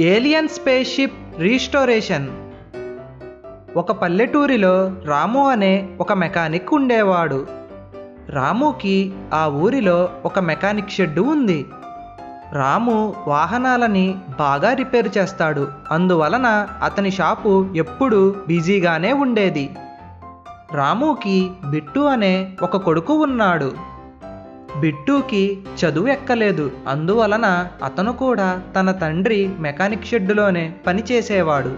Alien spaceship restoration. ఒక పల్లెటూరిలో రాము అనే ఒక మెకానిక్ ఉండేవాడు. రాముకి ఆ ఊరిలో ఒక మెకానిక్ షెడ్ ఉంది. రాము వాహనాలని బాగా రిపేర్ చేస్తాడు. అందువలన అతని షాపు ఎప్పుడూ బిజీగానే ఉండేది. రాముకి బిట్టు అనే ఒక కొడుకు ఉన్నాడు. బిట్టుకి చదువు ఎక్కలేదు. అందువలన అతను కూడా తన తండ్రి మెకానిక్ షెడ్డులోనే పనిచేసేవాడు.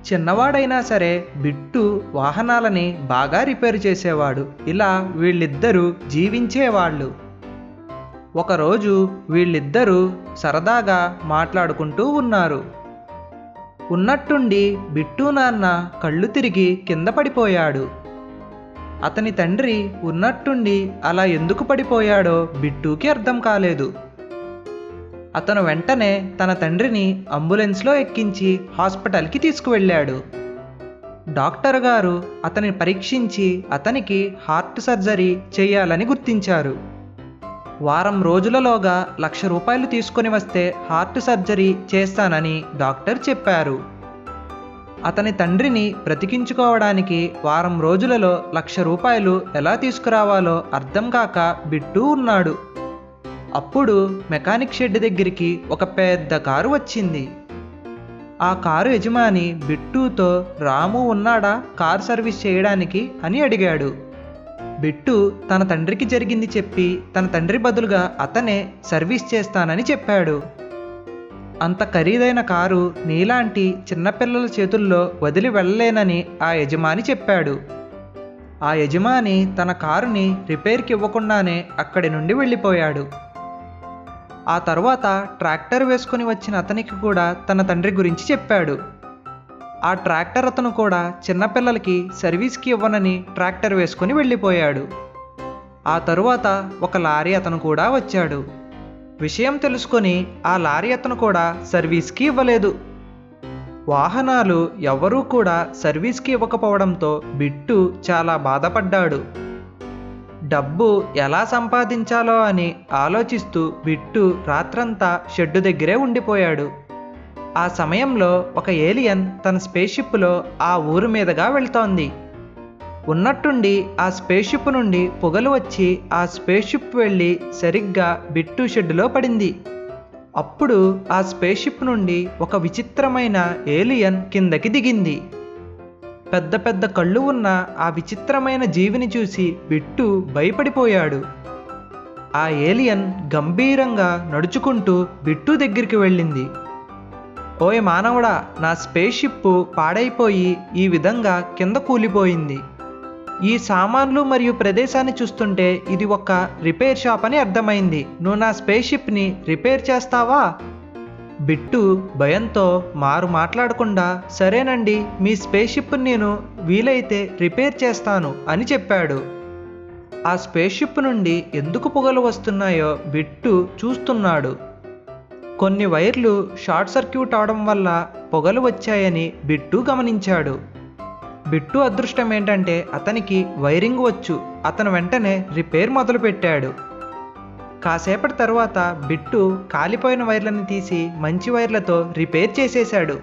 చిన్నవాడైనా సరే బిట్టు వాహనాలని బాగా రిపేర్ చేసేవాడు. ఇలా వీళ్ళిద్దరూ జీవించేవాళ్ళు. ఒకరోజు వీళ్ళిద్దరూ సరదాగా మాట్లాడుకుంటూ ఉన్నారు. ఉన్నట్టుండి బిట్టు నాన్న కళ్ళు తిరిగి కింద పడిపోయాడు. అతని తండ్రి ఉన్నట్టుండి అలా ఎందుకు పడిపోయాడో బిట్టుకి అర్థం కాలేదు. అతను వెంటనే తన తండ్రిని అంబులెన్స్లో ఎక్కించి హాస్పిటల్కి తీసుకువెళ్ళాడు. డాక్టర్ గారు అతన్ని పరీక్షించి అతనికి హార్ట్ సర్జరీ చేయాలని గుర్తించారు. వారం రోజులలోగా 1,00,000 రూపాయలు తీసుకొని వస్తే హార్ట్ సర్జరీ చేస్తానని డాక్టర్ చెప్పారు. అతని తండ్రిని బ్రతికించుకోవడానికి వారం రోజులలో 1,00,000 రూపాయలు ఎలా తీసుకురావాలో అర్థం కాక బిట్టు ఉన్నాడు. అప్పుడు మెకానిక్ షెడ్ దగ్గరికి ఒక పెద్ద కారు వచ్చింది. ఆ కారు యజమాని బిట్టుతో రాము ఉన్నాడా కార్ సర్వీస్ చేయడానికి అని అడిగాడు. బిట్టు తన తండ్రికి జరిగింది చెప్పి తన తండ్రి బదులుగా అతనే సర్వీస్ చేస్తానని చెప్పాడు. అంత ఖరీదైన కారు నీలాంటి చిన్నపిల్లల చేతుల్లో వదిలి వెళ్ళలేనని ఆ యజమాని చెప్పాడు. ఆ యజమాని తన కారుని రిపేర్కి ఇవ్వకుండానే అక్కడి నుండి వెళ్ళిపోయాడు. ఆ తర్వాత ట్రాక్టర్ వేసుకుని వచ్చిన అతనికి కూడా తన తండ్రి గురించి చెప్పాడు. ఆ ట్రాక్టర్ అతను కూడా చిన్నపిల్లలకి సర్వీస్కి ఇవ్వనని ట్రాక్టర్ వేసుకుని వెళ్ళిపోయాడు. ఆ తరువాత ఒక లారీ అతను కూడా వచ్చాడు. విషయం తెలుసుకొని ఆ లారీ అతను కూడా సర్వీస్కి ఇవ్వలేదు. వాహనాలు ఎవరూ కూడా సర్వీస్కి ఇవ్వకపోవడంతో బిట్టు చాలా బాధపడ్డాడు. డబ్బు ఎలా సంపాదించాలో అని ఆలోచిస్తూ బిట్టు రాత్రంతా షెడ్డు దగ్గరే ఉండిపోయాడు. ఆ సమయంలో ఒక ఏలియన్ తన స్పేస్‌షిప్‌లో ఆ ఊరు మీదుగా వెళ్తోంది. ఉన్నట్టుండి ఆ స్పేస్‌షిప్ నుండి పొగలు వచ్చి ఆ స్పేస్‌షిప్ వెళ్ళి సరిగ్గా బిట్టు షెడ్డులో పడింది. అప్పుడు ఆ స్పేస్‌షిప్ నుండి ఒక విచిత్రమైన ఏలియన్ కిందకి దిగింది. పెద్ద పెద్ద కళ్ళు ఉన్న ఆ విచిత్రమైన జీవిని చూసి బిట్టు భయపడిపోయాడు. ఆ ఏలియన్ గంభీరంగా నడుచుకుంటూ బిట్టు దగ్గరికి వెళ్ళింది. ఓయ్ మానవుడా, నా స్పేస్‌షిప్ పాడైపోయి ఈ విధంగా కింద కూలిపోయింది. ఈ సామాన్లు మరియు ప్రదేశాన్ని చూస్తుంటే ఇది ఒక రిపేర్ షాప్ అని అర్థమైంది. నువ్వు నా స్పేస్‌షిప్ని రిపేర్ చేస్తావా? బిట్టు భయంతో మాట్లాడకుండా సరేనండి, మీ స్పేస్‌షిప్ని నేను వీలైతే రిపేర్ చేస్తాను అని చెప్పాడు. ఆ స్పేస్‌షిప్ నుండి ఎందుకు పొగలు వస్తున్నాయో బిట్టు చూస్తున్నాడు. కొన్ని వైర్లు షార్ట్ సర్క్యూట్ అవడం వల్ల పొగలు వచ్చాయని బిట్టు గమనించాడు. బిట్టు అదృష్టం ఏంటంటే అతనికి వైరింగ్ వచ్చు. అతను వెంటనే రిపేర్ మొదలుపెట్టాడు. కాసేపటి తర్వాత బిట్టు కాలిపోయిన వైర్లను తీసి మంచి వైర్లతో రిపేర్ చేసేశాడు.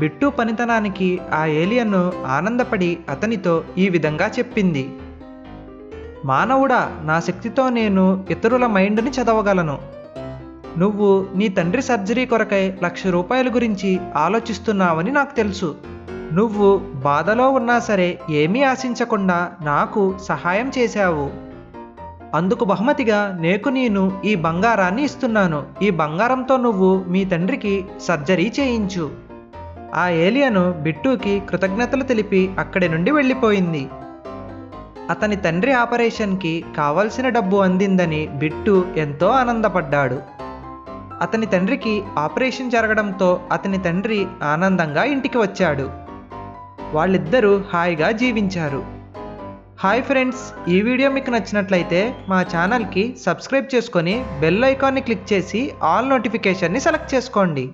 బిట్టు పనితనానికి ఆ ఏలియన్ ఆనందపడి అతనితో ఈ విధంగా చెప్పింది. మానవుడా, నా శక్తితో నేను ఇతరుల మైండ్ని చదవగలను. నువ్వు నీ తండ్రి సర్జరీ కొరకై 1,00,000 రూపాయల గురించి ఆలోచిస్తున్నావని నాకు తెలుసు. నువ్వు బాధలో ఉన్నా సరే ఏమీ ఆశించకుండా నాకు సహాయం చేశావు. అందుకు బహుమతిగా నేను ఈ బంగారాన్ని ఇస్తున్నాను. ఈ బంగారంతో నువ్వు మీ తండ్రికి సర్జరీ చేయించు. ఆ ఏలియన్ బిట్టుకి కృతజ్ఞతలు తెలిపి అక్కడి నుండి వెళ్ళిపోయింది. అతని తండ్రి ఆపరేషన్కి కావలసిన డబ్బు అందిందని బిట్టు ఎంతో ఆనందపడ్డాడు. అతని తండ్రికి ఆపరేషన్ జరగడంతో అతని తండ్రి ఆనందంగా ఇంటికి వచ్చాడు. వాళ్ళిద్దరూ హాయిగా జీవించారు. హాయ్ ఫ్రెండ్స్, ఈ వీడియో మీకు నచ్చినట్లయితే మా ఛానల్కి సబ్స్క్రైబ్ చేసుకొని బెల్ ఐకాన్ని క్లిక్ చేసి ఆల్ నోటిఫికేషన్ని సెలెక్ట్ చేసుకోండి.